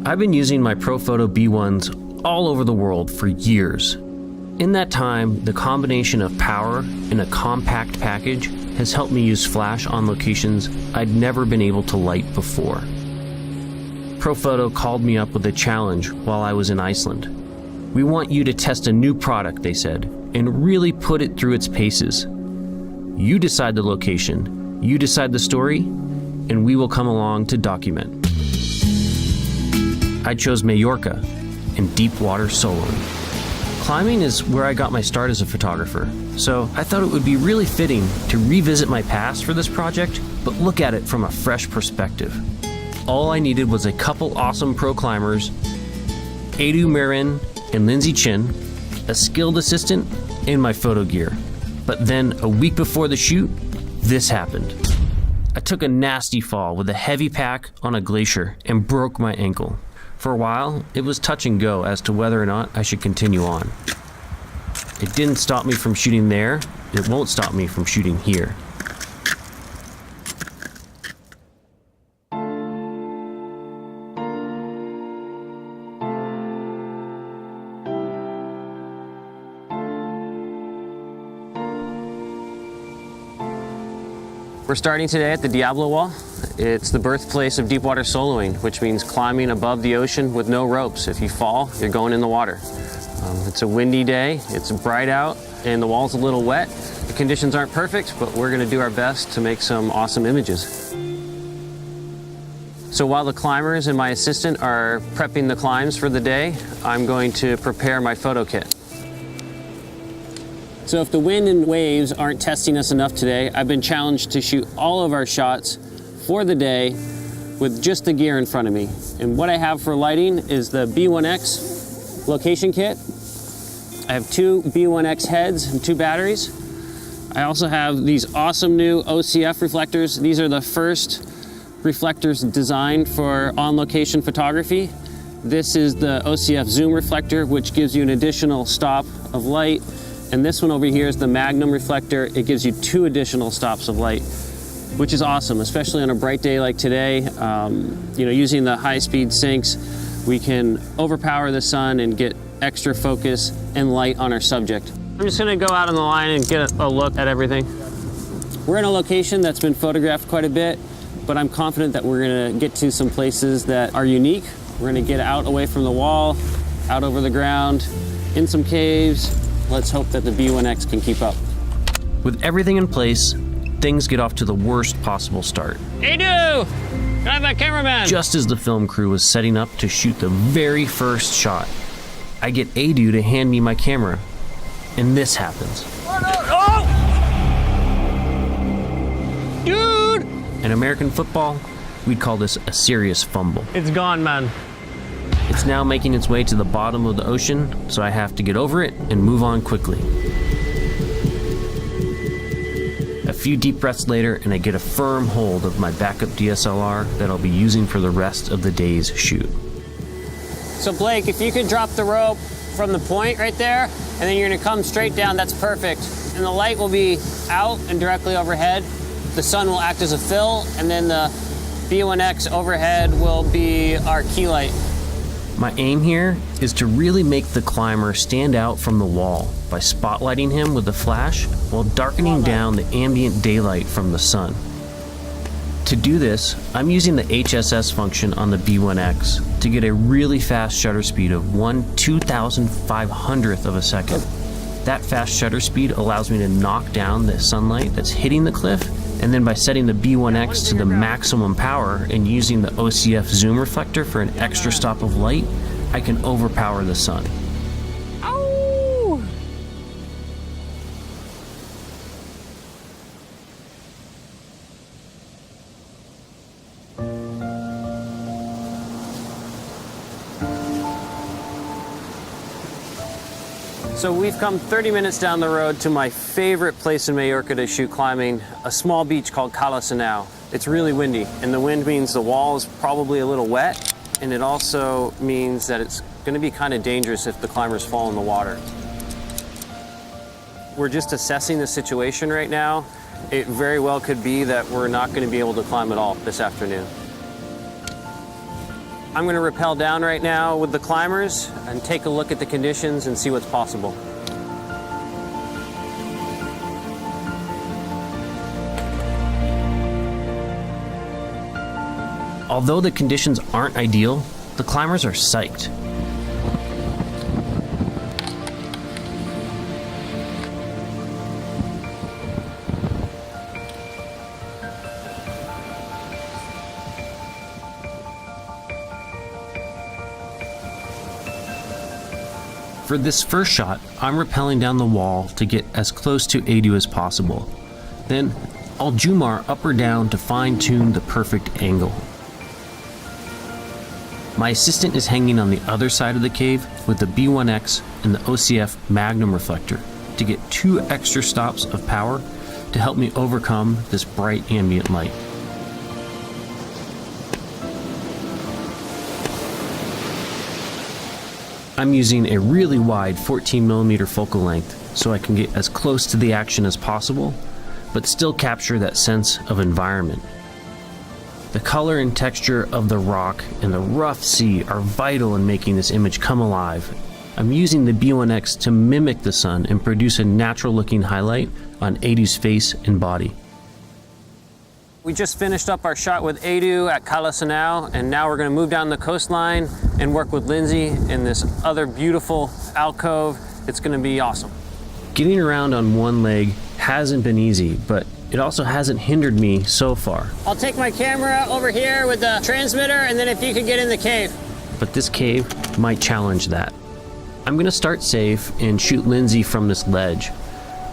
I've been using my Profoto B1s all over the world for years. In that time, the combination of power in a compact package has helped me use flash on locations I'd never been able to light before. Profoto called me up with a challenge while I was in Iceland. We want you to test a new product, they said, and really put it through its paces. You decide the location, you decide the story, and we will come along to document. I chose Majorca and deep water soloing. Climbing is where I got my start as a photographer, so I thought it would be really fitting to revisit my past for this project, but look at it from a fresh perspective. All I needed was a couple awesome pro climbers, Edu Marin and Lindsay Chin, a skilled assistant, and my photo gear. But then, a week before the shoot, this happened. I took a nasty fall with a heavy pack on a glacier and broke my ankle. For a while, it was touch and go as to whether or not I should continue on. It didn't stop me from shooting there, it won't stop me from shooting here. We're starting today at the Diablo Wall. It's the birthplace of deep water soloing, which means climbing above the ocean with no ropes. If you fall, you're going in the water. It's a windy day, it's bright out, and the wall's a little wet. The conditions aren't perfect, but we're gonna do our best to make some awesome images. So while the climbers and my assistant are prepping the climbs for the day, I'm going to prepare my photo kit. So if the wind and waves aren't testing us enough today, I've been challenged to shoot all of our shots for the day with just the gear in front of me. And what I have for lighting is the B1X location kit. I have 2 B1X heads and 2 batteries. I also have these awesome new OCF reflectors. These are the first reflectors designed for on-location photography. This is the OCF zoom reflector, which gives you an additional stop of light. And this one over here is the Magnum reflector. It gives you 2 additional stops of light, which is awesome, especially on a bright day like today. Using the high-speed syncs, we can overpower the sun and get extra focus and light on our subject. I'm just gonna go out on the line and get a look at everything. We're in a location that's been photographed quite a bit, but I'm confident that we're gonna get to some places that are unique. We're gonna get out away from the wall, out over the ground, in some caves. Let's hope that the B1X can keep up. With everything in place, things get off to the worst possible start. Edu! Can I have that cameraman? Just as the film crew was setting up to shoot the very first shot, I get Edu to hand me my camera, and this happens. Oh! Dude! In American football, we'd call this a serious fumble. It's gone, man. It's now making its way to the bottom of the ocean, so I have to get over it and move on quickly. A few deep breaths later, and I get a firm hold of my backup DSLR that I'll be using for the rest of the day's shoot. So Blake, if you could drop the rope from the point right there, and then you're gonna come straight down, that's perfect. And the light will be out and directly overhead. The sun will act as a fill, and then the B1X overhead will be our key light. My aim here is to really make the climber stand out from the wall by spotlighting him with the flash while darkening down the ambient daylight from the sun. To do this, I'm using the HSS function on the B1X to get a really fast shutter speed of 1/2500th of a second. That fast shutter speed allows me to knock down the sunlight that's hitting the cliff, and then by setting the B1X to the maximum power and using the OCF zoom reflector for an extra stop of light, I can overpower the sun. Ow! So we've come 30 minutes down the road to my favorite place in Majorca to shoot climbing, a small beach called Cala Sanau. It's really windy, and the wind means the wall is probably a little wet, and it also means that it's going to be kind of dangerous if the climbers fall in the water. We're just assessing the situation right now. It very well could be that we're not going to be able to climb at all this afternoon. I'm gonna rappel down right now with the climbers and take a look at the conditions and see what's possible. Although the conditions aren't ideal, the climbers are psyched. For this first shot, I'm rappelling down the wall to get as close to Adu as possible. Then, I'll Jumar up or down to fine-tune the perfect angle. My assistant is hanging on the other side of the cave with the B1X and the OCF Magnum reflector to get 2 extra stops of power to help me overcome this bright ambient light. I'm using a really wide 14mm focal length so I can get as close to the action as possible, but still capture that sense of environment. The color and texture of the rock and the rough sea are vital in making this image come alive. I'm using the B1X to mimic the sun and produce a natural looking highlight on Adu's face and body. We just finished up our shot with Adu at Kalasanao, and now we're going to move down the coastline and work with Lindsay in this other beautiful alcove. It's going to be awesome. Getting around on one leg hasn't been easy, but it also hasn't hindered me so far. I'll take my camera over here with the transmitter, and then if you could get in the cave. But this cave might challenge that. I'm going to start safe and shoot Lindsay from this ledge.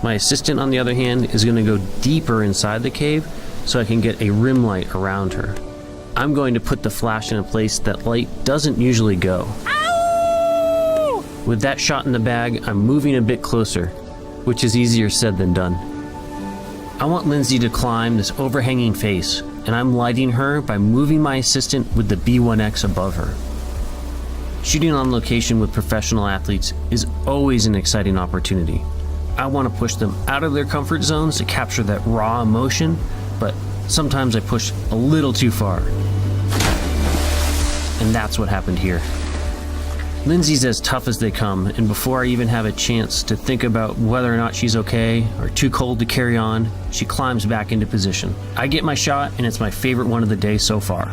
My assistant, on the other hand, is going to go deeper inside the cave so I can get a rim light around her. I'm going to put the flash in a place that light doesn't usually go. Ow! With that shot in the bag, I'm moving a bit closer, which is easier said than done. I want Lindsay to climb this overhanging face, and I'm lighting her by moving my assistant with the B1X above her. Shooting on location with professional athletes is always an exciting opportunity. I want to push them out of their comfort zones to capture that raw emotion, but sometimes I push a little too far. And that's what happened here. Lindsay's as tough as they come, and before I even have a chance to think about whether or not she's okay or too cold to carry on, she climbs back into position. I get my shot, and it's my favorite one of the day so far.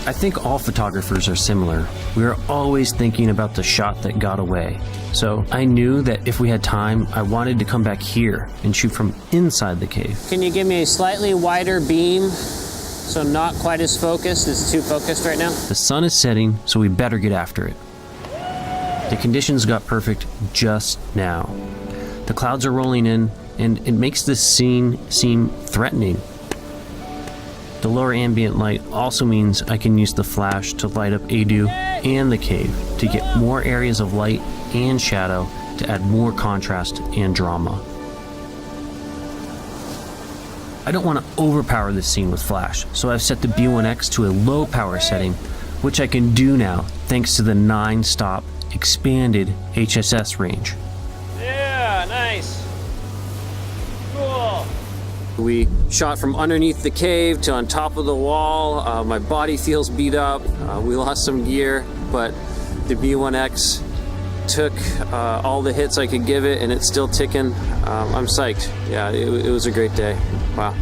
I think all photographers are similar. We are always thinking about the shot that got away. So I knew that if we had time, I wanted to come back here and shoot from inside the cave. Can you give me a slightly wider beam so not quite as focused? It's too focused right now. The sun is setting, so we better get after it. The conditions got perfect just now. The clouds are rolling in, and it makes this scene seem threatening. The lower ambient light also means I can use the flash to light up Adu and the cave to get more areas of light and shadow to add more contrast and drama. I don't want to overpower this scene with flash, so I've set the B1X to a low power setting, which I can do now thanks to the 9-stop expanded HSS range. Yeah, nice. Cool. We shot from underneath the cave to on top of the wall. My body feels beat up. We lost some gear, but the B1X took all the hits I could give it, and it's still ticking. I'm psyched. Yeah, it was a great day. Wow.